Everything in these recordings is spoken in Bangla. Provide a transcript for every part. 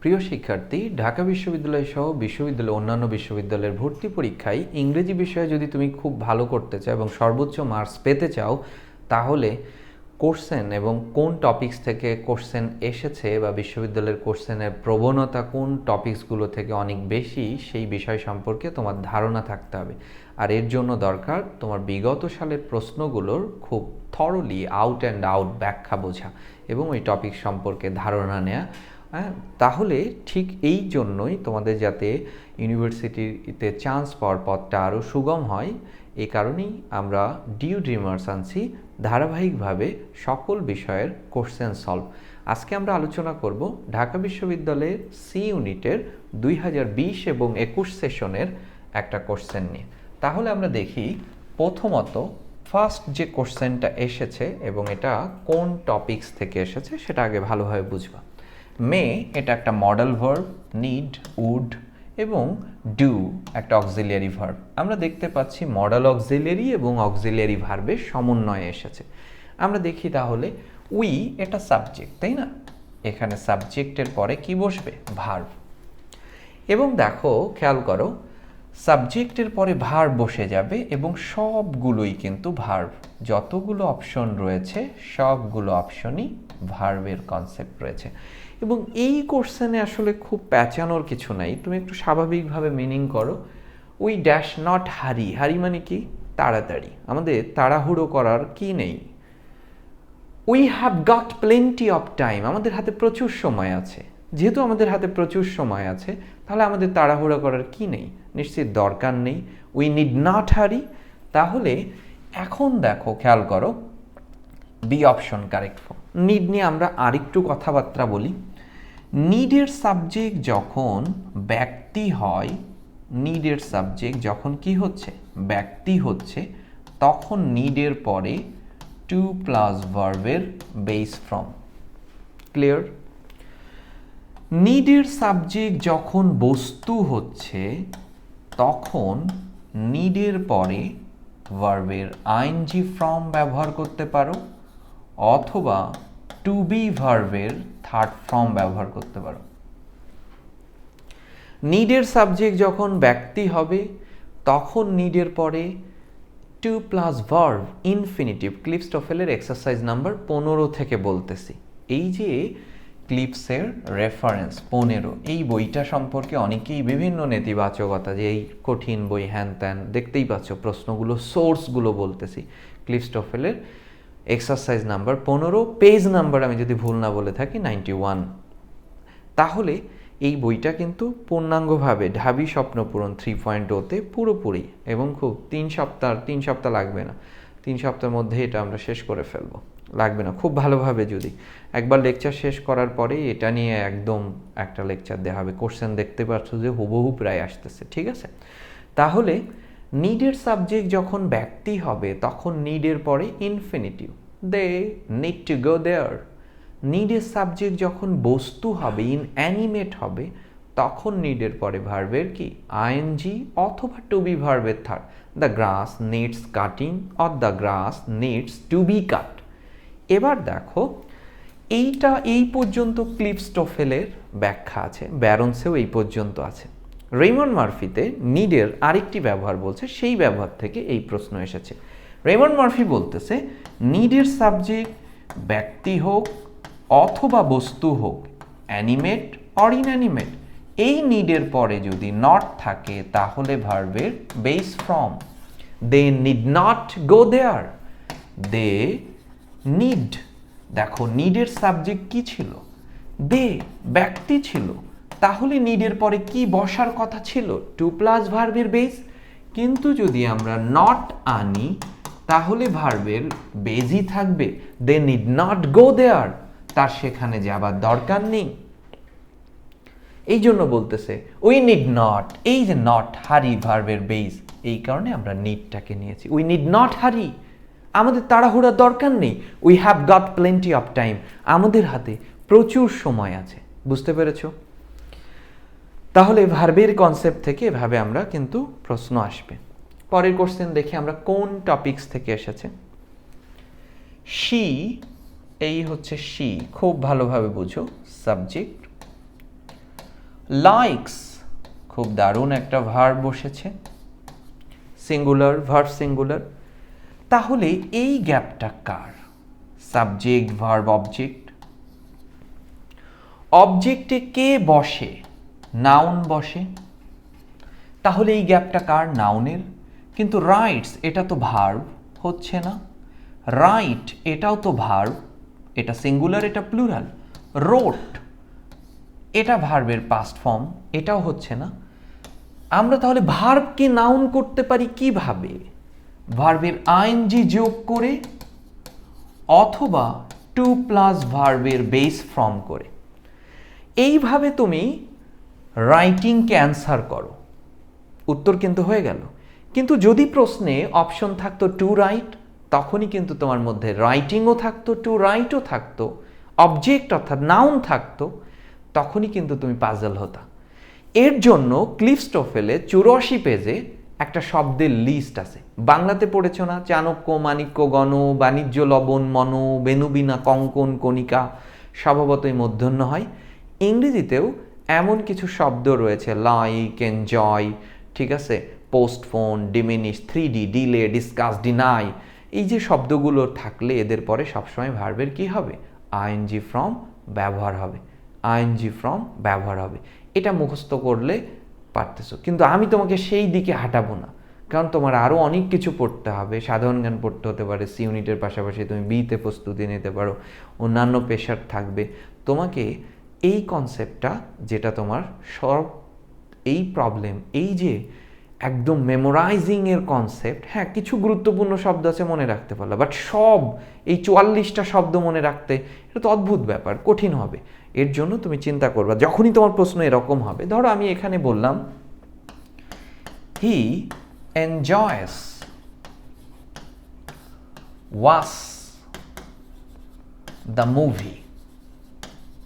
প্রিয় শিক্ষার্থী, ঢাকা বিশ্ববিদ্যালয় সহ বিশ্ববিদ্যালয়ের অন্যান্য বিশ্ববিদ্যালয়ের ভর্তি পরীক্ষায় ইংরেজি বিষয়ে যদি তুমি খুব ভালো করতে চাও এবং সর্বোচ্চ মার্কস পেতে চাও, তাহলে কোশ্চেন এবং কোন টপিকস থেকে কোশ্চেন এসেছে বা বিশ্ববিদ্যালয়ের কোশ্চেনের প্রবণতা কোন টপিকসগুলো থেকে অনেক বেশি, সেই বিষয় সম্পর্কে তোমার ধারণা থাকতে হবে। আর এর জন্য দরকার তোমার বিগত সালের প্রশ্নগুলোর খুব থরলি আউট অ্যান্ড আউট ব্যাখ্যা বোঝা এবং ওই টপিক সম্পর্কে ধারণা নেওয়া। হ্যাঁ, তাহলে ঠিক এই জন্যই তোমাদের যাতে ইউনিভার্সিটিতে চান্স পাওয়ার পথটা আরও সুগম হয়, এই কারণেই আমরা ডিউ ড্রিমার্স আনছি ধারাবাহিকভাবে সকল বিষয়ের কোশ্চেন সলভ। আজকে আমরা আলোচনা করব ঢাকা বিশ্ববিদ্যালয়ের সি ইউনিটের 2020 এবং 21 সেশনের একটা কোশ্চেন নিয়ে। তাহলে আমরা দেখি প্রথমত ফার্স্ট যে কোশ্চেনটা এসেছে এবং এটা কোন টপিকস থেকে এসেছে সেটা আগে ভালোভাবে বুঝবা। মে এটা একটা মডেল ভার্ব, নিড, উড এবং ডু একটা অক্সিলিয়ারি ভার্ব। আমরা দেখতে পাচ্ছি মডেল অক্সিলিয়ারি এবং অক্সিলিয়ারি ভার্বের সমন্বয়ে এসেছে। আমরা দেখি তাহলে উই এটা সাবজেক্ট, তাই না? এখানে সাবজেক্টের পরে কি বসবে? ভার্ব। এবং দেখো, খেয়াল করো, সাবজেক্টের পরে ভার্ব বসে যাবে এবং সবগুলোই কিন্তু ভার্ব। যতগুলো অপশন রয়েছে সবগুলো অপশনই ভার্বের কনসেপ্ট রয়েছে। এবং এই কোশ্চেনে আসলে খুব প্যাঁচানোর কিছু নাই, তুমি একটু স্বাভাবিকভাবে মিনিং করো। উই ড্যাশ নট হারি। হারি মানে কি? তাড়াতাড়ি। আমাদের তাড়াহুড়ো করার কি নেই। We have got plenty of time. আমাদের হাতে প্রচুর সময় আছে। যেহেতু আমাদের হাতে প্রচুর সময় আছে, তাহলে আমাদের তাড়াহুড়ো করার কি নেই, নিশ্চিত দরকার নেই। উই নিড নট হারি। তাহলে এখন দেখো, খেয়াল করো, B option correct form. Need নিয়ে আমরা আরেকটু কথাবার্তা বলি। নিডের সাবজেক্ট যখন ব্যক্তি হয়, নিডের সাবজেক্ট যখন কি হচ্ছে? ব্যক্তি হচ্ছে, তখন নিডের পরে টু প্লাস ভার্বের বেস ফর্ম। ক্লিয়ার? নিডের সাবজেক্ট যখন বস্তু হচ্ছে, তখন নিডের পরে ভার্বের আইএনজি ফর্ম ব্যবহার করতে পারো, অথবা টু বি ভার্বের থার্ড ফর্ম ব্যবহার করতে পারো। নিডের সাবজেক্ট যখন ব্যক্তি হবে, তখন নিডের পরে টু প্লাস ভার্ব ইনফিনিটিভ। ক্লিপস্টোফেলের এক্সারসাইজ নাম্বার 15 থেকে বলতেছি। এই যে ক্লিপসের রেফারেন্স 15, এই বইটা সম্পর্কে অনেকেই বিভিন্ন নেতিবাচকতা, যে এই কঠিন বই, হ্যান ত্যান, দেখতেই পাচ্ছ প্রশ্নগুলো, সোর্সগুলো বলতেছি। ক্লিপস্টোফেলের এক্সারসাইজ নাম্বার 15, পেজ নাম্বার আমি যদি ভুল না বলে থাকি 91। তাহলে এই বইটা কিন্তু পূর্ণাঙ্গভাবে ঢাবি স্বপ্নপূরণ 3.0তে পুরোপুরি, এবং খুব 3 সপ্তাহ লাগবে না, 3 সপ্তাহের মধ্যে এটা আমরা শেষ করে ফেলবো। লাগবে না, খুব ভালোভাবে যদি একবার লেকচার শেষ করার পরে এটা নিয়ে একদম একটা লেকচার দেওয়া হবে। কোশ্চেন দেখতে পাচ্ছ যে হুবহু প্রায় আসতেছে, ঠিক আছে? তাহলে নিডের সাবজেক্ট যখন ব্যক্তি হবে, তখন নিডের পরে infinitive, they need to go there. নিডের সাবজেক্ট যখন বস্তু হবে, ইনঅ্যানিমেট হবে, তখন নিডের পরে ভার্বের কি? আইএনজি অথবা টু বি ভার্বের third. The grass needs cutting or the grass needs to be cut. এবার দেখো, এইটা এই পর্যন্ত ক্লিপস্টোফেলের ব্যাখ্যা আছে, ব্যারন্সেও এই পর্যন্ত আছে। রেইমন্ড মার্ফিতে নিডের আরেকটি ব্যবহার বলছে, সেই ব্যবহার থেকে এই প্রশ্ন এসেছে। রেইমন্ড মার্ফি বলতেছে নিডের সাবজেক্ট ব্যক্তি হোক অথবা বস্তু হোক, অ্যানিমেট অর ইনঅ্যানিমেট, এই নিডের পরে যদি নট থাকে, তাহলে ভার্বের base form. They need not go there. They need, দেখো নিডের সাবজেক্ট কি ছিল? দে, ব্যক্তি ছিল। তাহলে নিডের পরে কি বসার কথা ছিল? টু প্লাস ভার্বের বেস। কিন্তু যদি আমরা নট আনি, তাহলে ভার্বের বেজই থাকবে দে নিড নট গো দেয়ার, তার সেখানে যাবার দরকার নেই। এই জন্য বলতেছে উই নিড নট, এই যে নট, হারি ভার্বের বেস, এই কারণে আমরা নিডটাকে নিয়েছি। উই নিড নট হারি, আমাদের তাড়াহুড়ার দরকার নেই। We have got plenty of time, আমাদের হাতে প্রচুর সময় আছে। বুঝতে পেরেছো? তাহলে ভার্বের কনসেপ্ট থেকে এভাবে আমরা কিন্তু প্রশ্ন আসবে। পরের কোশ্চেন দেখি আমরা কোন টপিকস থেকে এসেছে। শি, এই হচ্ছে শি, খুব ভালোভাবে বুঝো, সাবজেক্ট। লাইকস, খুব দারুণ একটা ভার্ব বসেছে, সিঙ্গুলার, ভার্ব সিঙ্গুলার। তাহলে এই গ্যাপটা কার? Subject, verb, object. অবজেক্টে কে বসে? নাউন বসে। তাহলে এই গ্যাপটা কার? নাউনের। কিন্তু রাইটস এটা তো ভার্ব, হচ্ছে না। রাইট এটাও তো ভার্ব, এটা সিঙ্গুলার, এটা প্লুরাল। রোট এটা ভার্বের পাস্ট ফর্ম, এটাও হচ্ছে না। আমরা তাহলে ভার্বকে নাউন করতে পারি কিভাবে? ভার্বের আইএনজি যোগ করে অথবা টু প্লাস ভার্বের বেস ফর্ম করে। এইভাবে তুমি রাইটিংকে অ্যান্সার করো, উত্তর কিন্তু হয়ে গেল। কিন্তু যদি প্রশ্নে অপশন থাকতো টু রাইট, তখনই কিন্তু তোমার মধ্যে রাইটিংও থাকতো, টু রাইটও থাকতো, অবজেক্ট অর্থাৎ নাউন থাকতো, তখনই কিন্তু তুমি পাজল হতা। এর জন্য ক্লিফস্টোফেলে 84 পেজে একটা শব্দের লিস্ট আছে। বাংলাতে পড়েছ না? চাণক্য, মাণিক্য, গণ, বাণিজ্য, লবণ, মন, বেনুবিনা, কঙ্কন, কণিকা, স্বভাবতই মূর্ধন্য হয়। ইংরেজিতেও এমন কিছু শব্দ রয়েছে, লাইক, এনজয়, ঠিক আছে, postpone, diminish, 3D, delay, discuss, deny. এই যে শব্দগুলো থাকলে এদের পরে সবসময় ভার্বের কি হবে? আইএনজি ফর্ম ব্যবহার হবে, আইএনজি ফর্ম ব্যবহার হবে। এটা মুখস্থ করলে পারতেছো, কিন্তু আমি তোমাকে সেই দিকে হাঁটাবো না, কারণ তোমার আরও অনেক কিছু পড়তে হবে। সাধারণ জ্ঞান পড়তে হতে পারে, সি ইউনিটের পাশাপাশি তুমি বিতে প্রস্তুতি নিতে পারো, অন্যান্য পেশার থাকবে। তোমাকে এই কনসেপ্টটা, যেটা তোমার সব এই প্রবলেম, এই যে একদম মেমোরাইজিংয়ের কনসেপ্ট, হ্যাঁ কিছু গুরুত্বপূর্ণ শব্দ আছে মনে রাখতে পারলো, বাট সব এই 44টা শব্দ মনে রাখতে এটা তো অদ্ভুত ব্যাপার, কঠিন হবে। এর জন্য তুমি চিন্তা করবা, যখনই তোমার প্রশ্ন এরকম হবে, ধরো আমি এখানে বললাম হি এনজয়স ওয়াচ দ্য মুভি।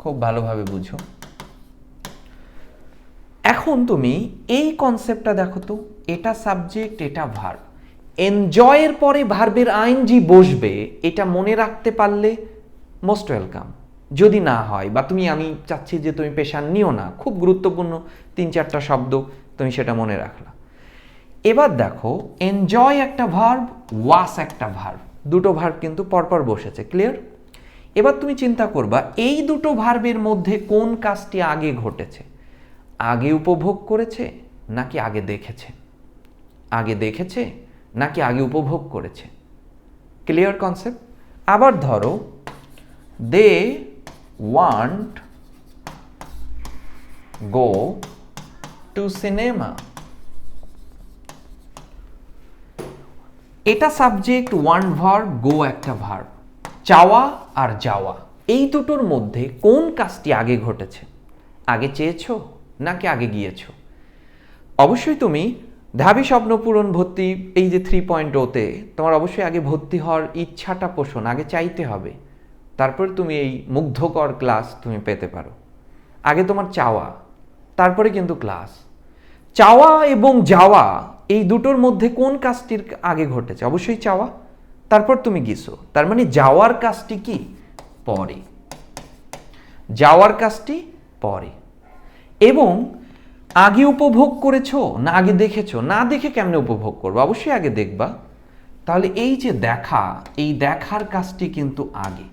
খুব ভালোভাবে বুঝো। এখন তুমি এই কনসেপ্টটা দেখো তো, এটা সাবজেক্ট, এটা ভার্ব। এনজয়ের পরে ভার্বের আইএনজি বসবে, এটা মনে রাখতে পারলে মোস্ট ওয়েলকাম। যদি না হয়, বা আমি চাচ্ছি যে তুমি পেশা নিও না, খুব গুরুত্বপূর্ণ 3-4টা শব্দ তুমি সেটা মনে রাখলা। এবার দেখো, এনজয় একটা ভার্ব, ওয়াস একটা ভার্ব, দুটো ভার্ব কিন্তু পরপর বসেছে, ক্লিয়ার? এবার তুমি চিন্তা করবা এই দুটো ভার্বের মধ্যে কোন কাজটি আগে ঘটেছে। আগে উপভোগ করেছে নাকি আগে দেখেছে? আগে দেখেছে নাকি আগে উপভোগ করেছে? Clear concept? আবার ধরো, they want go to cinema. এটা সাবজেক্ট, ওয়ান্ট ভার্ব, গো একটা ভার্ব। চাওয়া আর যাওয়া, এই দুটোর মধ্যে কোন কাজটি আগে ঘটেছে? আগে চেয়েছো নাকি আগে গিয়েছো? অবশ্যই তুমি ঢাবি স্বপ্নপূরণ ভর্তি, এই যে 3.0-তে তোমার অবশ্যই আগে ভর্তি হওয়ার ইচ্ছাটা পোষণ, আগে চাইতে হবে, তারপর তুমি এই মুগ্ধকর ক্লাস তুমি পেতে পারো। আগে তোমার চাওয়া, তারপরে কিন্তু ক্লাস। চাওয়া এবং যাওয়া, এই দুটোর মধ্যে কোন কাজটির আগে ঘটেছে? অবশ্যই চাওয়া, তারপর তুমি গেছো। তার মানে যাওয়ার কাজটি কি? পরে। যাওয়ার কাজটি পরে। এবং আগে উপভোগ করেছো না আগে দেখেছো? না দেখে কেমনে উপভোগ করবো? অবশ্যই আগে দেখবা। তাহলে এই যে দেখা, এই দেখার কাজটি কিন্তু আগে।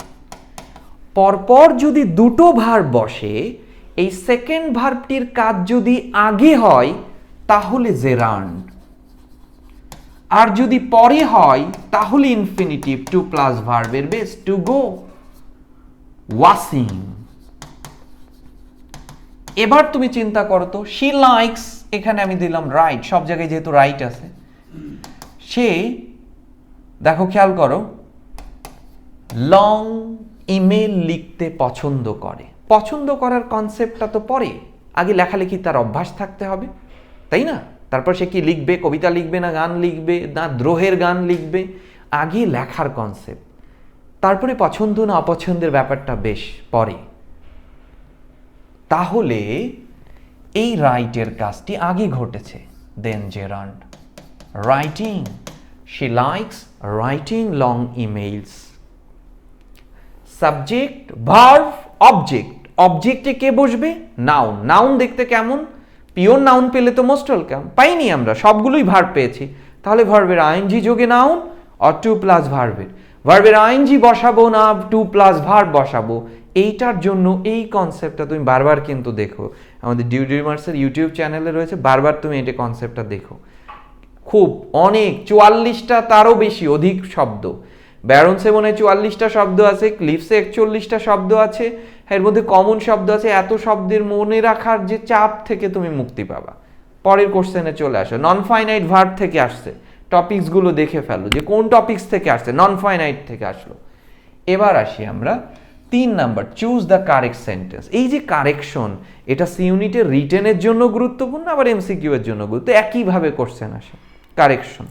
পরপর যদি দুটো ভার্ব বসে, এই সেকেন্ড ভার্বটির কাজ যদি আগে হয় তাহলে জেরান্ড, আর যদি পরে হয় তাহলে ইনফিনিটিভ, টু প্লাস ভার্বের বেস, টু গো। ওয়াশিং। এবার তুমি চিন্তা করো তো, শি লাইকস, এখানে আমি দিলাম রাইট, সব জায়গায় যেহেতু রাইট আছে। সে, দেখো খেয়াল করো, লং ইমেল লিখতে পছন্দ করে। পছন্দ করার কনসেপ্টটা তো পরে, আগে লেখালেখি তার অভ্যাস থাকতে হবে, তাই না? তারপর সে কি লিখবে? কবিতা লিখবে না গান লিখবে না দ্রোহের গান লিখবে? আগে লেখার কনসেপ্ট, তারপরে পছন্দ না অপছন্দের ব্যাপারটা বেশ পরে। তাহলে এই রাইটের কাজটি আগে ঘটেছে। Then gerund writing, she likes writing long emails. Subject, verb, object, অবজেক্টে কে বসবে? নাউন। নাউন দেখতে কেমন? পিওর নাউন পেলে তো মোস্ট ওয়েলকাম, পাইনি আমরা, সবগুলোই ভার্ব পেয়েছি। তাহলে ভার্বের আইএনজি যোগে নাউন অর টু প্লাস ভার্বের, ভার্বের আইএনজি বসাবো না টু প্লাস ভার্ব বসাবো। এইটার জন্য এই কনসেপ্টটা তুমি বারবার কিন্তু দেখো, আমাদের ডিউডিমার্সের ইউটিউব চ্যানেলে রয়েছে, বারবার তুমি এটা কনসেপ্টটা দেখো। খুব অনেক 44টা তারও বেশি অধিক শব্দ, ব্যারনসে মনে হয় 44টা শব্দ আছে, ক্লিফসে 41টা শব্দ আছে, এর মধ্যে কমন শব্দ আছে। এত শব্দের মনে রাখার যে চাপ থেকে তুমি মুক্তি পাবা। পরের কোশ্চেনে চলে আসো, নন ফাইনাইট ভার্ব থেকে আসছে, টপিকসগুলো দেখে ফেলো যে কোন টপিকস থেকে আসছে, নন ফাইনাইট থেকে আসলো। এবার আসি আমরা 3 number, choose the correct sentence. এই যে কারেকশন, এটা সি ইউনিটের রিটেনের জন্য গুরুত্বপূর্ণ, আবার এমসিকিউ এর জন্য গুরুত্ব, একইভাবে কোশ্চেন আসে কারেকশন।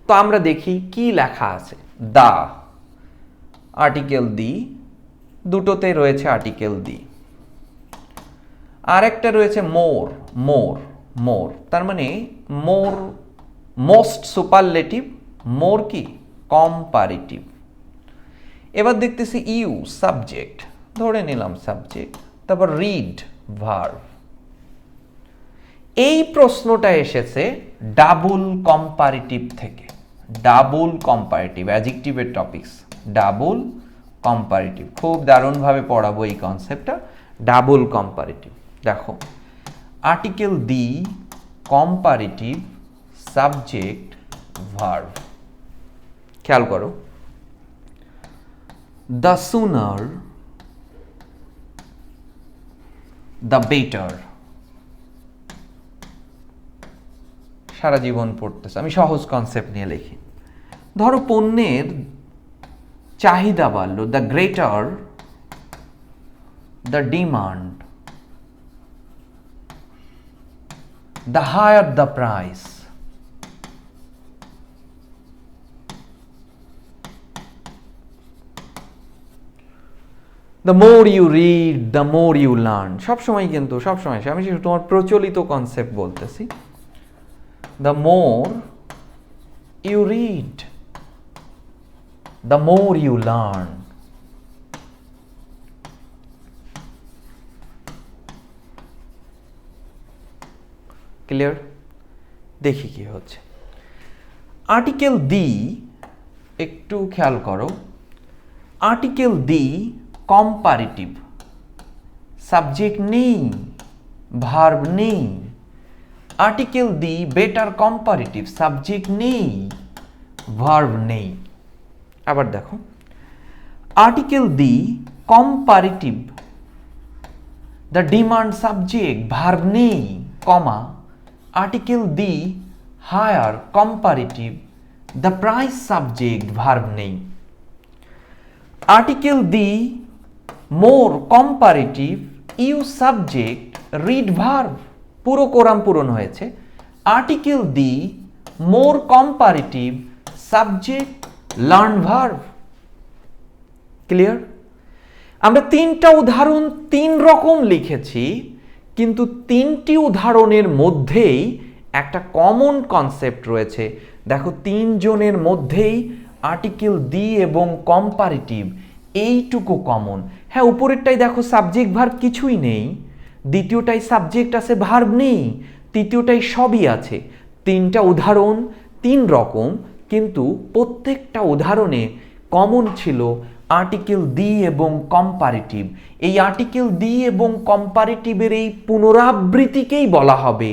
তো আমরা দেখি কি লেখা আছে। দা, আর্টিকেল দি, দুটোতে রয়েছে আর্টিকেল দি। আর একটা রয়েছে মোর, মোর, মোর, তার মানে মোর মোস্ট সুপারলেটিভ, মোর কি কম্পারেটিভ। এবার দেখতেছি ইউ সাবজেক্ট, ধরে নিলাম সাবজেক্ট, তারপর রিড ভার্ব। এই প্রশ্নটা এসেছে ডাবল কম্পারেটিভ থেকে, ডাবল কম্পারেটিভ অ্যাডজেক্টিভের টপিকস, ডাবল কম্পারেটিভ। খুব দারুণভাবে পড়াবো এই কনসেপ্টটা, ডাবল কম্পারেটিভ। দেখো, article the, comparative, subject, verb. খেয়াল করো, the sooner the better। সারা জীবন পড়তেছে, আমি সহজ কনসেপ্ট নিয়ে লিখি। ধরো পণ্যের চাহিদা বাড়লো, the greater the demand, the higher the price। the more you read the more you learn। সবসময় কিন্তু সবসময় আমি তোমার প্রচলিত কনসেপ্ট বলতেছি। the more you read the more you learn। Clear? দেখি কি হচ্ছে। আর্টিকেল দি, একটু খেয়াল করো, আর্টিকেল দি কম্পারেটিভ, সাবজেক্ট নেই, ভার্ব নেই। Article the better comparative, subject নেই, ভার্ব নেই। আবার দেখো, article the comparative, the demand subject, verb নেই, comma, article the higher comparative, the price subject, verb নেই। Article the more comparative, you subject, read verb, পুরো কোরাম পূরণ হয়েছে। Article the more comparative, subject, learn verb. Clear? আমরা 3টা উদাহরণ 3 রকম লিখেছি, কিন্তু 3টি উদাহরণের মধ্যেই একটা কমন কনসেপ্ট রয়েছে। দেখো, 3 জনের মধ্যেই আর্টিকেল দি এবং কম্পারেটিভ এইটুকু কমন। হ্যাঁ, উপরেরটাই দেখো সাবজেক্ট ভার্ব কিছুই নেই, দ্বিতীয়টাই সাবজেক্ট আছে, ভার্ব নেই, তৃতীয়টাই সবই আছে। 3টা উদাহরণ 3 রকম, কিন্তু প্রত্যেকটা উদাহরণে কমন ছিল আর্টিকেল দি এবং কম্পারেটিভ। এই আর্টিকেল দি এবং কম্পারেটিভের এই পুনরাবৃত্তিকেই বলা হবে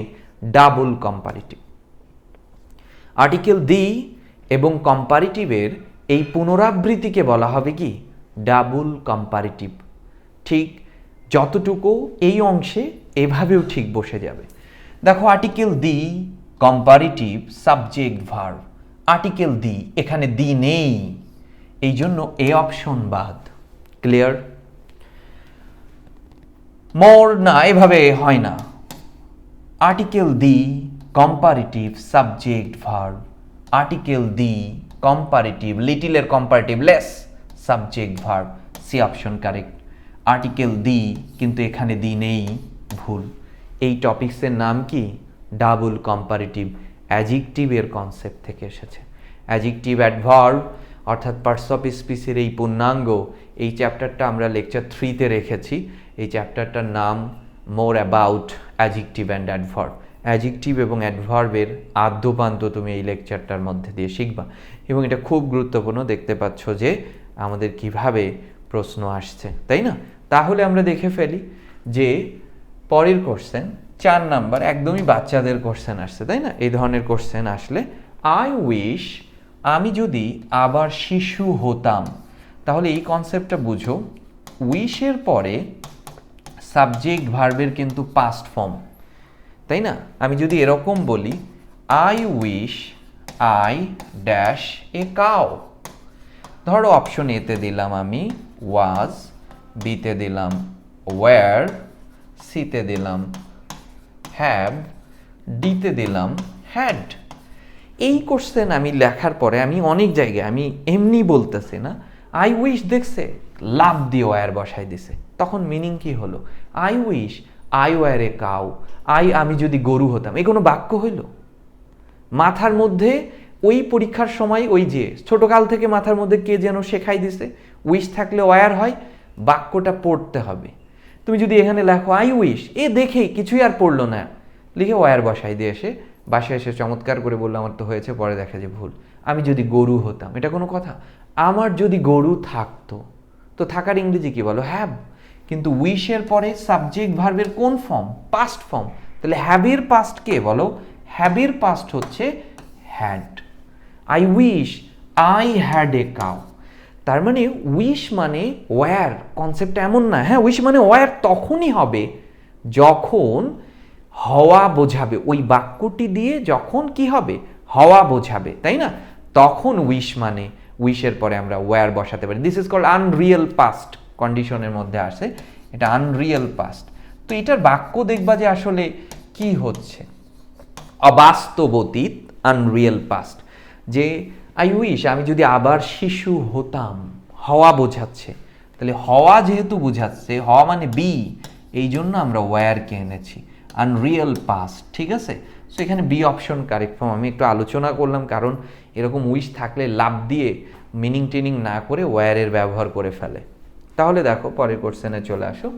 ডাবল কম্পারেটিভ। আর্টিকেল দি এবং কম্পারেটিভের এই পুনরাবৃত্তিকে বলা হবে কি ডাবল কম্পারেটিভ। ঠিক যতটুকু এই অংশে এভাবেও ঠিক বসে যাবে। দেখো, article the, comparative, subject, verb. Article দি, এখানে দি নেই, এই জন্য এ অপশন বাদ। ক্লিয়ার? মোর না, এভাবে হয় না। Article the, comparative, subject, verb. Article the, comparative, লিটিলের comparative less, subject, verb. C option correct. Article the, কিন্তু এখানে দি নেই, ভুল। এই টপিক্সের নাম কি ডাবল কম্পারেটিভ, অ্যাডজেক্টিভের কনসেপ্ট থেকে এসেছে। অ্যাডজেক্টিভ, অ্যাডভার্ব অর্থাৎ পার্টস অফ স্পিচের এই পূর্ণাঙ্গ এই চ্যাপ্টারটা আমরা লেকচার 3-তে রেখেছি। এই চ্যাপ্টারটার নাম more about adjective and adverb. Adjective এবং অ্যাডভার্বের আদ্যপান্ত তুমি এই লেকচারটার মধ্যে দিয়ে শিখবা, এবং এটা খুব গুরুত্বপূর্ণ। দেখতে পাচ্ছ যে আমাদের কিভাবে প্রশ্ন আসছে, তাই না? তাহলে আমরা দেখে ফেলি যে পরের কোশ্চেন 4 নাম্বার, একদমই বাচ্চাদের কোশ্চেন আসছে, তাই না? এই ধরনের কোশ্চেন আসলে আই উইশ, আমি যদি আবার শিশু হতাম, তাহলে এই কনসেপ্টটা বুঝো। উইশের পরে সাবজেক্ট ভার্বের কিন্তু পাস্ট ফর্ম, তাই না? আমি যদি এরকম বলি I wish I dash a cow, ধরো অপশন এতে দিলাম আমি ওয়াজ, বিতে দিলাম ওয়্যার, সিতে দিলাম হ্যাভ, ডিতে দিলাম হ্যাড। এই কোশ্চেন আমি লেখার পরে আমি অনেক জায়গায় আমি এমনি বলতেছি না, আই উইশ দেখছে লাভ দিয়ে ওয়্যার বসাই দিছে, তখন মিনিং কি হলো? I wish I were a cow, আমি যদি গরু হতাম, এই কোনো বাক্য হইল? মাথার মধ্যে ওই পরীক্ষার সময় ওই যে ছোটকাল থেকে মাথার মধ্যে কে যেন শেখাই দিছে উইশ থাকলে ওয়্যার হয়, বাক্যটা পড়তে হবে। তুমি যদি এখানে লেখো আই উইশ, এ দেখেই কিছুই আর পড়লো না, লিখে ওয়্যার বসাই দিয়ে এসে বাসায় এসে চমৎকার করে বললো আমার তো হয়েছে, পরে দেখা যে ভুল। আমি যদি গরু হতাম, এটা কোনো কথা? আমার যদি গরু থাকতো, তো থাকার ইংরেজি কি বলো? হ্যাভ। কিন্তু উইশের পরে সাবজেক্ট ভার্বের কোন ফর্ম? Past form. তাহলে হ্যাভের পাস্ট কে বলো? হ্যাভের পাস্ট হচ্ছে had. I wish I had a cow. তার মানে উইশ মানে ওয়্যার, কনসেপ্ট এমন না। হ্যাঁ, উইশ মানে ওয়্যার তখনই হবে যখন হওয়া বোঝাবে, ওই বাক্যটি দিয়ে যখন কি হবে? হওয়া বোঝাবে, তাই না? তখন উইশ মানে, উইশের পরে আমরা ওয়্যার বসাতে পারি। This is called unreal past, কন্ডিশনের মধ্যে আসে, এটা আনরিয়েল পাস্ট। তো এটার বাক্য দেখবা যে আসলে কি হচ্ছে, অবাস্তব অতীত, আনরিয়েল পাস্ট। যে আই উইশ, আমি যদি আবার শিশু হতাম, হওয়া বোঝাচ্ছে, তাহলে হওয়া যেহেতু বোঝাচ্ছে, হওয়া মানে বি, এই জন্য আমরা ওয়্যারকে এনেছি, আনরিয়েল পাস্ট, ঠিক আছে? সো এখানে বি অপশন কারেক্ট ফর্ম। আমি একটু আলোচনা করলাম, কারণ এরকম উইশ থাকলে লাভ দিয়ে মিনিং টিনিং না করে ওয়্যারের ব্যবহার করে ফেলে। তাহলে দেখো পরের কোশ্চেনে চলে আসো।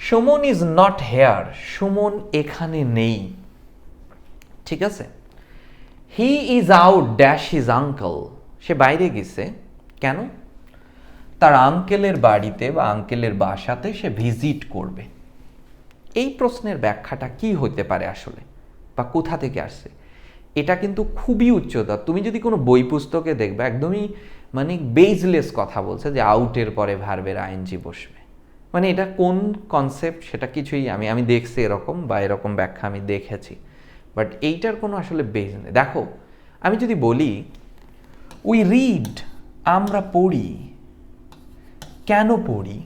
Suman is not here, Suman এখানে নেই, ঠিক আছে? He is out dash his uncle, সে বাইরে গেছে, কেন? তার আঙ্কেলের বাড়িতে বা আঙ্কেলের বাসাতে সে ভিজিট করবে। এই প্রশ্নের ব্যাখ্যাটা কি হতে পারে আসলে, বা কোথা থেকে আসছে? এটা কিন্তু খুবই উচ্চতা। তুমি যদি কোনো বই পুস্তকে দেখবে, একদমই মানে বেজলেস কথা বলছে যে আউটের পরে ভার্বের আইএনজি বসবে। মানে এটা কোন কনসেপ্ট সেটা কিছুই আমি দেখছি এরকম, বা এরকম ব্যাখ্যা আমি দেখেছি, বাট এইটার কোনো আসলে বেজ নেই। দেখো, আমি যদি বলি উই রিড, আমরা পড়ি, কেন পড়ি?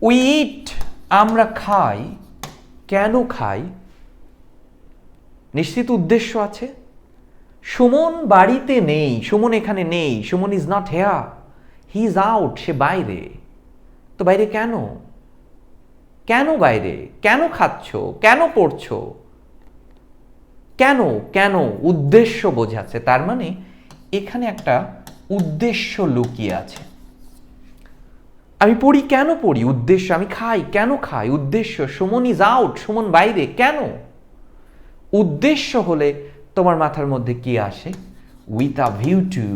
উই ইট, আমরা খাই, কেন খাই? নিশ্চিত উদ্দেশ্য আছে। সুমন বাড়িতে নেই, সুমন এখানে নেই, Suman is not here, he is out, সে বাইরে। তো বাইরে কেন? কেন বাইরে? কেন খাচ্ছ? কেন পড়ছো? কেন? কেন উদ্দেশ্য বোঝাচ্ছে। তার মানে এখানে একটা উদ্দেশ্য লুকিয়ে আছে। আমি পড়ি, কেন পড়ি? উদ্দেশ্য। আমি খাই, কেন খাই? উদ্দেশ্য। সুমন ইজ আউট, সুমন বাইরে, কেন? উদ্দেশ্য হলে তোমার মাথার মধ্যে কি আসে? With a view to,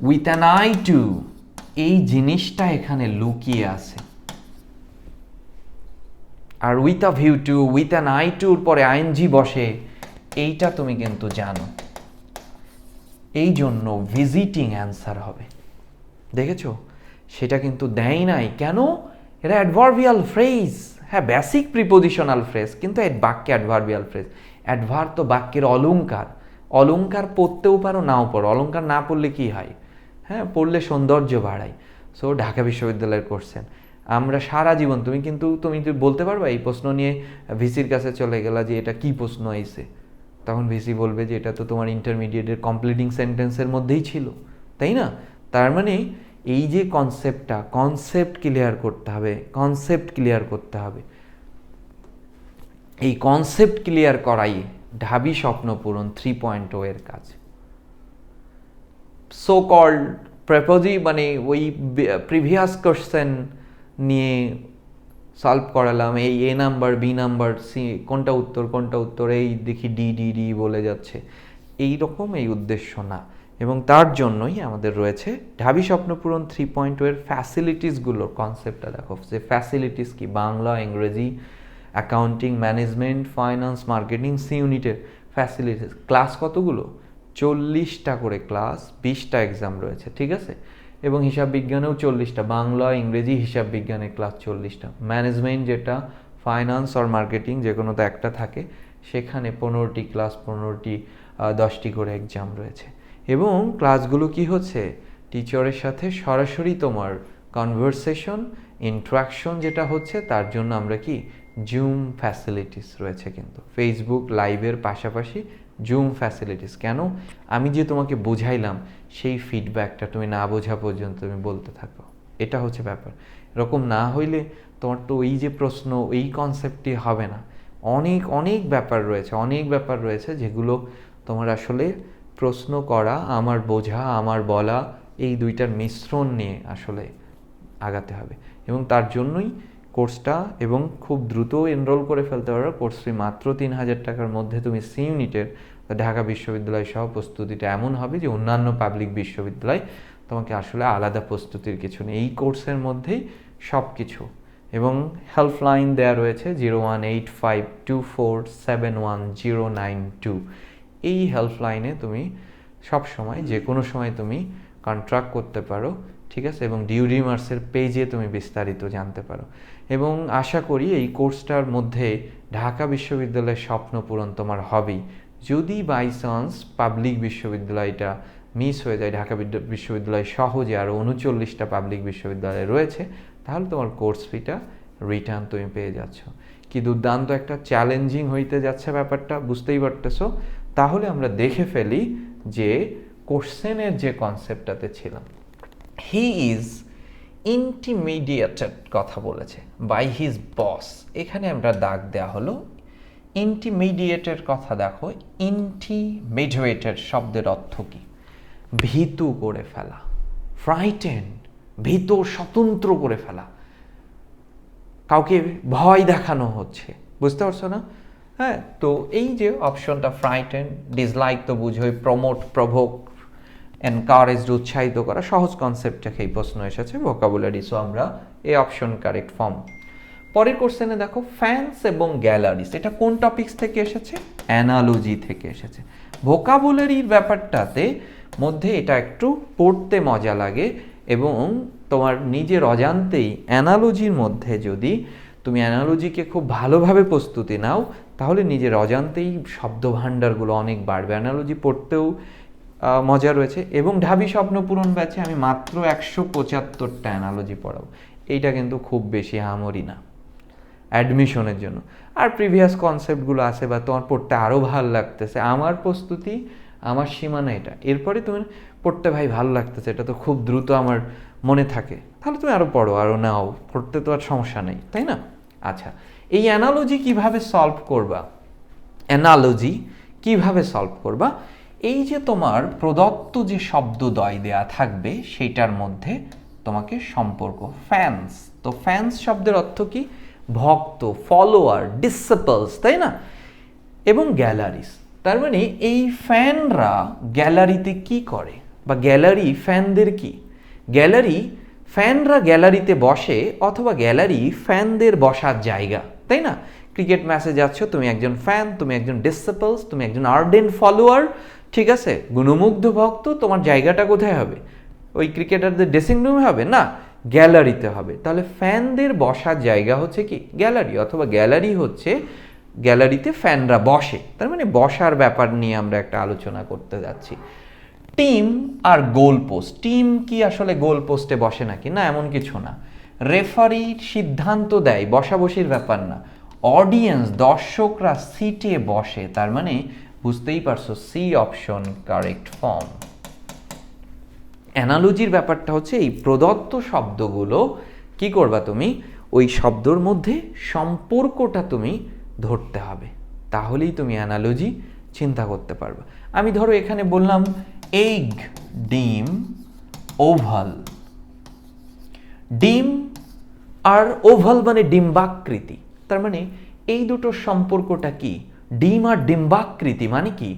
with an eye to, এই জিনিসটা এখানে লুকিয়ে আছে। আর with a view to, with an eye টুর পরে আইএনজি বসে, এইটা তুমি কিন্তু জানো। এই জন্য ভিজিটিং অ্যান্সার হবে। দেখেছো, সেটা কিন্তু দেয় নাই। কেন? এটা অ্যাডভার্বিয়াল ফ্রেজ। হ্যাঁ, বেসিক প্রিপোজিশনাল ফ্রেজ, কিন্তু বাক্যে অ্যাডভার্বিয়াল ফ্রেজ। অ্যাডভার্ব তো বাক্যের অলংকার। অলংকার পড়তেও পারো, নাও পড়ো। অলংকার না পড়লে কি হয়? হ্যাঁ, পড়লে সৌন্দর্য বাড়ায়। সো ঢাকা বিশ্ববিদ্যালয়ের কোশ্চেন আমরা সারা জীবন, তুমি বলতে পারবা এই প্রশ্ন নিয়ে ভিসির কাছে চলে গেলা যে এটা কি প্রশ্ন আইছে, তখন ভিসি বলবে যে এটা তো তোমার ইন্টারমিডিয়েটের কমপ্লিটিং সেন্টেন্সের মধ্যেই ছিল, তাই না? তার মানে এই যে কনসেপ্টটা, কনসেপ্ট ক্লিয়ার করতে হবে, কনসেপ্ট ক্লিয়ার করতে হবে। এই কনসেপ্ট ক্লিয়ার করাই ঢাবি স্বপ্ন পূরণ 3.0 এর কাজ। সো কল্ড প্রেপোজি মানে ওই প্রিভিয়াস কোশ্চেন নিয়ে সলভ করালাম, এই এ নাম্বার বি নাম্বার সি কোনটা উত্তর এই দেখি ডি ডি ডি বলে যাচ্ছে, এই রকম এই উদ্দেশ্য না। এবং তার জন্যই আমাদের রয়েছে ঢাবি স্বপ্নপূরণ 3.0 এর ফ্যাসিলিটিসগুলোর কনসেপ্টটা দেখো, যে ফ্যাসিলিটিস কি, বাংলা, ইংরেজি, accounting, management, finance, marketing, C ইউনিটের ফ্যাসিলিটিস। ক্লাস কতগুলো? 40টা করে ক্লাস, 20টা এক্সাম রয়েছে, ঠিক আছে। এবং হিসাব বিজ্ঞানেও 40টা, বাংলা, ইংরেজি, হিসাব বিজ্ঞানের ক্লাস 40টা। ম্যানেজমেন্ট যেটা ফাইন্যান্স আর মার্কেটিং যে কোনো তো একটা থাকে, সেখানে 15টি ক্লাস, 10টি করে এক্সাম রয়েছে। এবং ক্লাসগুলো কি হচ্ছে, টিচারের সাথে সরাসরি তোমার কনভারসেশন, ইন্টারাকশন যেটা হচ্ছে, তার জন্য আমরা কি জুম ফ্যাসিলিটিস রয়েছে, কিন্তু ফেসবুক লাইভের পাশাপাশি জুম ফ্যাসিলিটিস। কেন? আমি যে তোমাকে বোঝাইলাম সেই ফিডব্যাকটা তুমি না বোঝা পর্যন্ত তুমি বলতে থাকো, এটা হচ্ছে ব্যাপার। এরকম না হইলে তোমার তো এই যে প্রশ্ন, এই কনসেপ্টটি হবে না। অনেক ব্যাপার রয়েছে যেগুলো তোমার আসলে প্রশ্ন করা, আমার বোঝা, আমার বলা, এই দুইটার মিশ্রণ নিয়ে আসলে আগাতে হবে। এবং তার জন্যই কোর্সটা, এবং খুব দ্রুত এনরোল করে ফেলতে পারো। কোর্স ফি মাত্র 3000 টাকার মধ্যে তুমি সি ইউনিটের ঢাকা বিশ্ববিদ্যালয় সহ প্রস্তুতিটা এমন হবে যে অন্যান্য পাবলিক বিশ্ববিদ্যালয় তোমাকে আসলে আলাদা প্রস্তুতির কিছু নেই, এই কোর্সের মধ্যেই সব কিছু। এবং হেল্পলাইন দেওয়া রয়েছে 01852471092। এই হেল্পলাইনে তুমি সব সময়, যে কোনো সময় তুমি কন্ট্যাক্ট করতে পারো, ঠিক আছে। এবং ডিউডিমার্সের পেজে তুমি বিস্তারিত জানতে পারো। এবং আশা করি এই কোর্সটার মধ্যে ঢাকা বিশ্ববিদ্যালয়ের স্বপ্ন পূরণ তোমার হবেই। যদি বাই চান্স পাবলিক বিশ্ববিদ্যালয়টা মিস হয়ে যায়, ঢাকা বিশ্ববিদ্যালয় সহ যে আরও 39টা পাবলিক বিশ্ববিদ্যালয় রয়েছে, তাহলে তোমার কোর্স ফিটা রিটার্ন তুমি পেয়ে যাচ্ছ। কি দুর্দান্ত একটা চ্যালেঞ্জিং হইতে যাচ্ছে ব্যাপারটা, বুঝতেই পারতেছো। তাহলে আমরা দেখে ফেলি যে কোশ্চেনের যে কনসেপ্টটাতে ছিলাম, হি ইজ ইন্টিমিডিয়েটেড কথা বলেছে বাই হিজ বস। এখানে আমরা দাগ দেওয়া হলো ইন্টিমিডিয়েটের কথা। দেখো, ইন্টিমিডিয়েটেড শব্দের অর্থ কি? ভীতু করে ফেলা, ফ্রাইটেন্ড, ভীত, স্বতন্ত্র করে ফেলা, কাউকে ভয় দেখানো হচ্ছে, বুঝতে পারছো না? হ্যাঁ, তো এই যে অপশনটা ফ্রাইটেন্ড, ডিসলাইক তো বুঝোই, প্রমোট, প্রভোক, এনকারেজ, উৎসাহিত করা, সহজ কনসেপ্টটাকে এই প্রশ্ন এসেছে, ভোকাবুলারি। সো আমরা এই অপশন কারেক্ট ফর্ম। পরের কোশ্চেনে দেখো, ফ্যান্স এবং গ্যালারিস, এটা কোন টপিকস থেকে এসেছে? অ্যানালজি থেকে এসেছে। ভোকাবুলারির ব্যাপারটাতে মধ্যে এটা একটু পড়তে মজা লাগে, এবং তোমার নিজের অজান্তেই অ্যানালজির মধ্যে যদি তুমি অ্যানালজিকে খুব ভালোভাবে প্রস্তুতি নাও, তাহলে নিজের অজান্তেই শব্দভাণ্ডারগুলো অনেক বাড়বে। অ্যানালজি পড়তেও মজা রয়েছে। এবং ঢাবি স্বপ্ন পূরণ ব্যাচে আমি মাত্র 175টা অ্যানালজি পড়াবো, এইটা কিন্তু খুব বেশি হামরি না অ্যাডমিশনের জন্য। আর প্রিভিয়াস কনসেপ্টগুলো আছে বা তোমার পড়তে আরও ভালো লাগতেছে, আমার প্রস্তুতি, আমার সীমানা এটা, এরপরে তুমি পড়তে ভাই ভালো লাগতেছে, এটা তো খুব দ্রুত আমার মনে থাকে, তাহলে তুমি আরও পড়ো, আরও নাও, পড়তে তো আর সমস্যা নেই, তাই না? আচ্ছা, এই অ্যানালজি কিভাবে সলভ করবা? অ্যানালজি কিভাবে সলভ করবা? এই যে তোমার প্রদত্ত যে শব্দদ্বয় দেয়া থাকবে, সেইটার মধ্যে তোমাকে সম্পর্ক, ফ্যান্স, তো ফ্যান্স শব্দের অর্থ কি? ভক্ত, ফলোয়ার, ডিসিপলস, তাই না? এবং গ্যালারিস, তার মানে এই ফ্যানরা গ্যালারিতে কি করে, বা গ্যালারি ফ্যানদের কি? গ্যালারি ফ্যানরা গ্যালারিতে বসে, অথবা গ্যালারি ফ্যানদের বসার জায়গা, তাই না? ক্রিকেট ম্যাচে যাচ্ছ, তুমি একজন ফ্যান, তুমি একজন ডিসিপলস, তুমি একজন আর্ডেন্ট ফলোয়ার, ঠিক আছে, গুণমুগ্ধ ভক্ত, তোমার জায়গাটা কোথায় হবে? ওই ক্রিকেটারদের ড্রেসিং রুমে হবে না, গ্যালারিতে হবে। তাহলে ফ্যানদের বসার জায়গা হচ্ছে কি? গ্যালারি, অথবা গ্যালারি হচ্ছে গ্যালারিতে ফ্যানরা বসে, তার মানে বসার ব্যাপার নিয়ে আমরা একটা আলোচনা করতে যাচ্ছি। টিম আর গোল পোস্ট, টিম কি আসলে গোল পোস্টে বসে নাকি? না, এমন কিছু না। রেফারি সিদ্ধান্ত দেয়, বসাবসির ব্যাপার না। অডিয়েন্স, দর্শকরা সিটে বসে, তার মানে বুঝতেই পারছো, সি অপশন কারেক্ট ফর্ম। অ্যানালজির ব্যাপারটা হচ্ছে এই প্রদত্ত শব্দগুলো কি করবা তুমি? ওই শব্দর মধ্যে সম্পর্কটা তুমি ধরতে হবে, তাহলেই তুমি অ্যানালজি চিন্তা করতে পারবে। আমি ধরো এখানে বললাম এগ, ডিম, ওভাল। ডিম আর ওভাল মানে ডিম্বাকৃতি, তার মানে এই দুটোর সম্পর্কটা কি? ডিম আর ডিম্বাকৃতি মানে কি?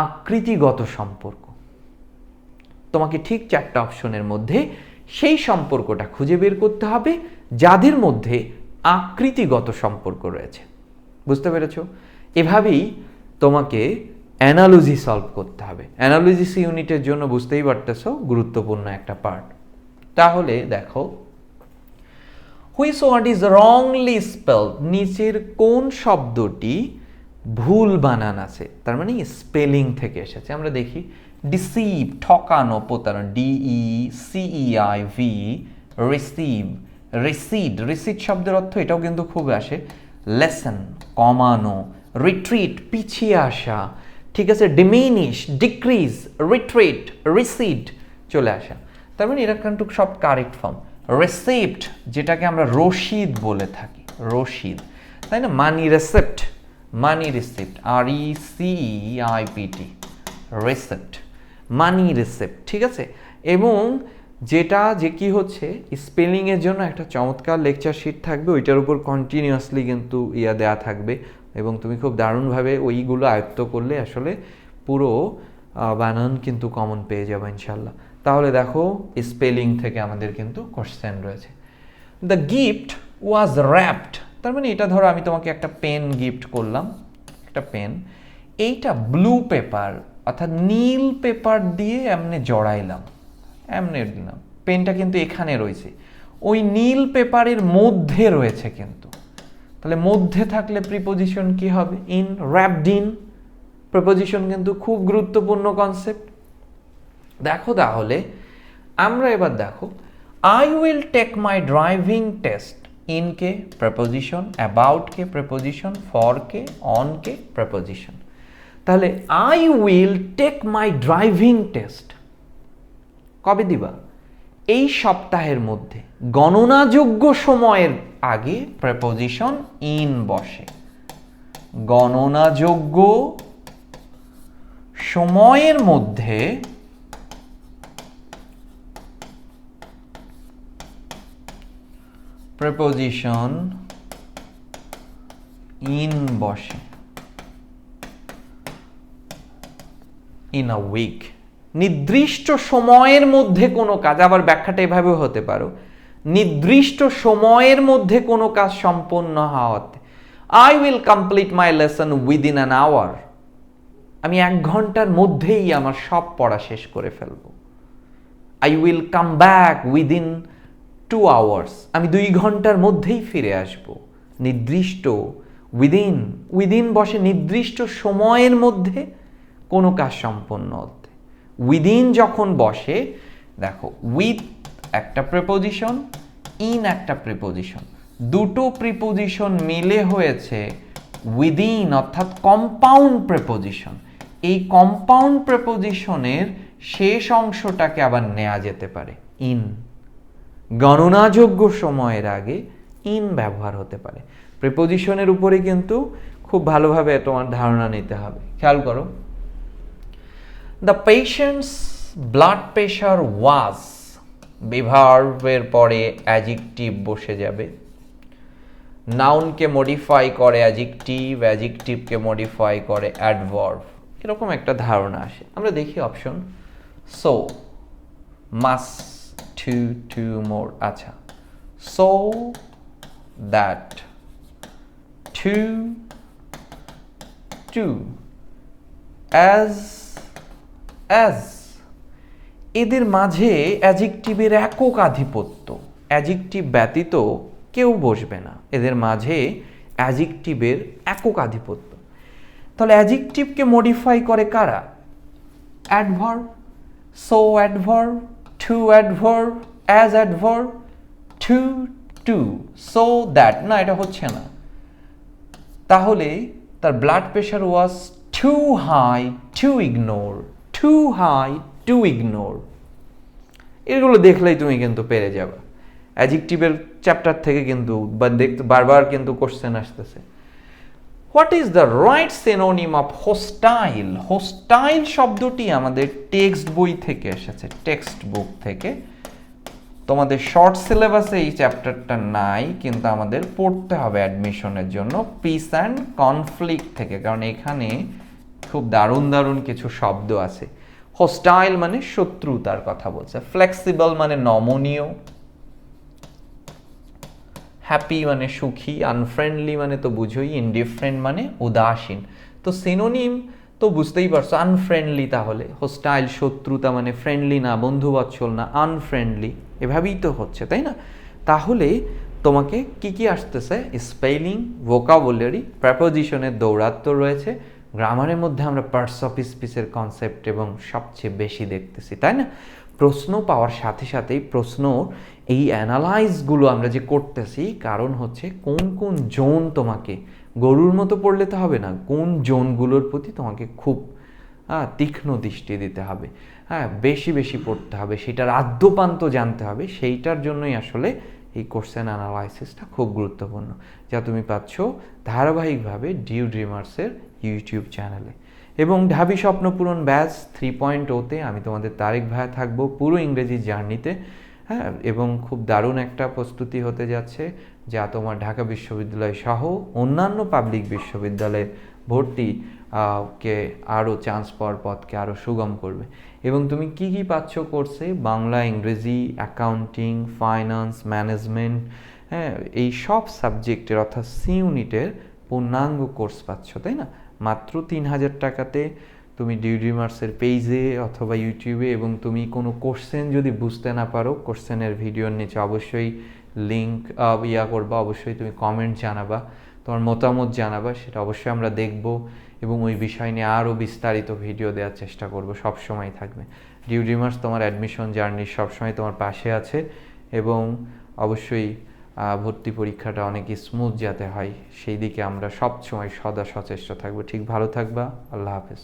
আকৃতিগত সম্পর্ক। তোমাকে ঠিক 4টা অপশনের মধ্যে সেই সম্পর্কটা খুঁজে বের করতে হবে যাদের মধ্যে আকৃতিগত সম্পর্ক রয়েছে। বুঝতে পেরেছো? এভাবেই তোমাকে অ্যানালজি সলভ করতে হবে। অ্যানালজিস ইউনিটের জন্য বুঝতেই পারতেছো গুরুত্বপূর্ণ একটা পার্ট। তাহলে দেখো, which word is wrongly spelled, নিচের কোন শব্দটি ভুল বানান আছে, তার মানে স্পেলিং থেকে এসেছে। আমরা দেখি ডিসিভ, ঠকানো, প্রতারণা, DECEIV, রিসিভ, রিসিড, রিসিড শব্দের অর্থ এটাও কিন্তু খুব আসে, লেসন, কমানো, রিট্রিট, পিছিয়ে আসা, ঠিক আছে, ডিমিনিশ, ডিক্রিজ, রিট্রিট, রিসিড, চলে আসা। তার মানে এটা কিন্তু সব কারেক্ট ফর্ম। রেসিপ্ট, যেটাকে আমরা রসিদ বলে থাকি, রসিদ, তাই না? Money receipt, money receipt, RECEIPT, receipt, money receipt, ঠিক আছে। এবং যেটা যে কি হচ্ছে, স্পেলিংয়ের জন্য একটা চমৎকার লেকচার শিট থাকবে, ওইটার উপর কন্টিনিউয়াসলি কিন্তু দেয়া থাকবে এবং তুমি খুব দারুণভাবে ওইগুলো আয়ত্ত করলে আসলে পুরো বানান কিন্তু কমন পেয়ে যাবে ইনশাল্লাহ। তাহলে দেখো স্পেলিং থেকে আমাদের কিন্তু কোশ্চেন রয়েছে। দ্য গিফট ওয়াজ র্যাপড, তার মানে এটা ধরো আমি তোমাকে একটা পেন গিফট করলাম, একটা পেন, এইটা ব্লু পেপার অর্থাৎ নীল পেপার দিয়ে এমনি জড়াইলাম, এমনি দিলাম, পেনটা কিন্তু এখানে রয়েছে, ওই নীল পেপারের মধ্যে রয়েছে কিন্তু। তাহলে মধ্যে থাকলে প্রিপোজিশন কি হবে? In, wrapped in. প্রিপোজিশন কিন্তু খুব গুরুত্বপূর্ণ কনসেপ্ট। দেখো তাহলে আমরা এবার দেখো, I will take my driving test, in কে প্রিপোজিশন, অ্যাবাউট কে প্রিপোজিশন, ফর কে, অন কে প্রিপোজিশন। তাহলে I will take my driving test কবে দিবা? এই সপ্তাহের মধ্যে, গণনাযোগ্য সময়ের আগে প্রিপোজিশন ইন বসে। গণনাযোগ্য সময়ের মধ্যে প্রিপোজিশন ইন বসে। ইন আ উইক, নির্দিষ্ট সময়ের মধ্যে কোনো কাজ, আবার ব্যাখ্যাটা এভাবেও হতে পারো, নির্দিষ্ট সময়ের মধ্যে কোনো কাজ সম্পন্ন হওয়াতে। I will complete my lesson within an hour, আমি 1 ঘন্টার মধ্যেই আমার সব পড়া শেষ করে ফেলবো। I will come back within 2 hours, আমি 2 ঘন্টার মধ্যেই ফিরে আসব। নির্দিষ্ট, উইদিন, উইদিন বসে নির্দিষ্ট সময়ের মধ্যে কোনো কাজ সম্পন্ন হতে। উইদিন যখন বসে, দেখো উইথ একটা প্রিপোজিশন, ইন একটা প্রিপোজিশন, দুটো প্রিপোজিশন মিলে হয়েছে উইদিন অর্থাৎ কম্পাউন্ড প্রিপোজিশন। এই কম্পাউন্ড প্রিপোজিশনের শেষ অংশটাকে আবার নেওয়া যেতে পারে ইন। গণনাযোগ্য সময়ের আগে ইন ব্যবহার হতে পারে। প্রিপোজিশনের উপরে কিন্তু খুব ভালোভাবে তোমার ধারণা নিতে হবে। খেয়াল করো, দ্য পেশেন্টস ব্লাড প্রেশার ওয়াজ, বিভার্বের পরে অ্যাডজেক্টিভ বসে যাবে। নাউনকে মডিফাই করে অ্যাডজেক্টিভ, অ্যাডজেক্টিভকে মডিফাই করে অ্যাডভার্ব, এরকম একটা ধারণা আসে। আমরা দেখি অপশন, সো, মাস্ট, টু মোর, আচ্ছা, সো দ্যাট, টু, অ্যাজ, এদের মাঝে অ্যাডজেক্টিভের একক আধিপত্য, অ্যাডজেক্টিভ ব্যতীত কেউ বসবে না, এদের মাঝে অ্যাডজেক্টিভের একক আধিপত্য। তাহলে অ্যাডজেক্টিভকে মডিফাই করে কারা? Adverb, so adverb, too adverb, as adverb, too, so that, না এটা হচ্ছে না। তাহলে তার blood pressure was too high to ignore, too high to ignore, এগুলো দেখলেই তুমি কিন্তু পেরে যাবে। অ্যাডজেক্টিভের চ্যাপ্টার থেকে কিন্তু দেখতে বারবার কিন্তু কোশ্চেন আসতেছে। What is the right synonym of hostile? Hostile শব্দটি আমাদের টেক্সট বই থেকে এসেছে, টেক্সট বুক থেকে। তোমাদের শর্ট সিলেবাসে এই চ্যাপ্টারটা নাই, কিন্তু আমাদের পড়তে হবে অ্যাডমিশনের জন্য পিস অ্যান্ড কনফ্লিক্ট থেকে, কারণ এখানে খুব দারুণ দারুণ কিছু শব্দ আছে। হোস্টাইল মানে শত্রুতার কথা বলছে, ফ্লেক্সিবল মানে নমনীয়, হ্যাপি মানে সুখী, আনফ্রেন্ডলি মানে তো বুঝোই, ইনডিফারেন্ট মানে উদাসীন। তো সিনোনিম তো বুঝতেই পারছো, আনফ্রেন্ডলি। তাহলে হোস্টাইল শত্রুতা মানে ফ্রেন্ডলি না, বন্ধুবৎসল না, আনফ্রেন্ডলি, এভাবেই তো হচ্ছে, তাই না? তাহলে তোমাকে কি কি আসতেছে? স্পেলিং, ভোকাবুলারি, প্রেপোজিশনের দৌরাত্ম্য রয়েছে, গ্রামারের মধ্যে আমরা পার্টস অফ স্পিচের কনসেপ্ট এবং সবচেয়ে বেশি দেখতেছি, তাই না? প্রশ্ন পাওয়ার সাথে সাথেই প্রশ্ন এই অ্যানালাইজগুলো আমরা যে করতেছি, কারণ হচ্ছে কোন কোন জোন তোমাকে, গরুর মতো পড়লে তো হবে না, কোন জোনগুলোর প্রতি তোমাকে খুব তীক্ষ্ণ দৃষ্টি দিতে হবে, বেশি বেশি পড়তে হবে, সেটার আদ্যপান্ত জানতে হবে। সেইটার জন্যই আসলে এই কোশ্চেন অ্যানালাইসিসটা খুব গুরুত্বপূর্ণ, যা তুমি পাচ্ছ ধারাবাহিকভাবে ডিউ ড্রিমার্সের ইউটিউব চ্যানেলে। এবং ঢাবি স্বপ্নপূরণ ব্যাচ 3.0-তে আমি তোমাদের তারেক ভাইয়া থাকবো পুরো ইংরেজি জার্নিতে, এবং খুব দারুণ একটা প্রস্তুতি হতে যাচ্ছে, যা তোমার ঢাকা বিশ্ববিদ্যালয় সহ অন্যান্য পাবলিক বিশ্ববিদ্যালয়ে ভর্তি কে আরও চান্স পাওয়ার পথকে আরও সুগম করবে। এবং তুমি কি কি পাচ্ছ কোর্সে? বাংলা, ইংরেজি, অ্যাকাউন্টিং, ফাইন্যান্স, ম্যানেজমেন্ট, এই সব সাবজেক্টের অর্থাৎ সি ইউনিটের পূর্ণাঙ্গ কোর্স পাচ্ছ, তাই না? মাত্র 3,000 টাকাতে তুমি ডিউ ড্রিমার্সের পেজে অথবা ইউটিউবে, এবং তুমি কোনো কোশ্চেন যদি বুঝতে না পারো, কোশ্চেনের ভিডিওর নিচে অবশ্যই লিঙ্ক করবা, অবশ্যই তুমি কমেন্ট জানাবা, তোমার মতামত জানাবা, সেটা অবশ্যই আমরা দেখব এবং ওই বিষয় নিয়ে আরও বিস্তারিত ভিডিও দেওয়ার চেষ্টা করব, সবসময় থাকবে। ডিউ ড্রিমার্স তোমার অ্যাডমিশন জার্নি সবসময় তোমার পাশে আছে, এবং অবশ্যই ভর্তি পরীক্ষাটা অনেক স্মুথ যাতে হয় সেই দিকে আমরা সবসময় সদা সচেষ্ট থাকবো। ঠিক ভালো থাকবা, আল্লাহ হাফেজ।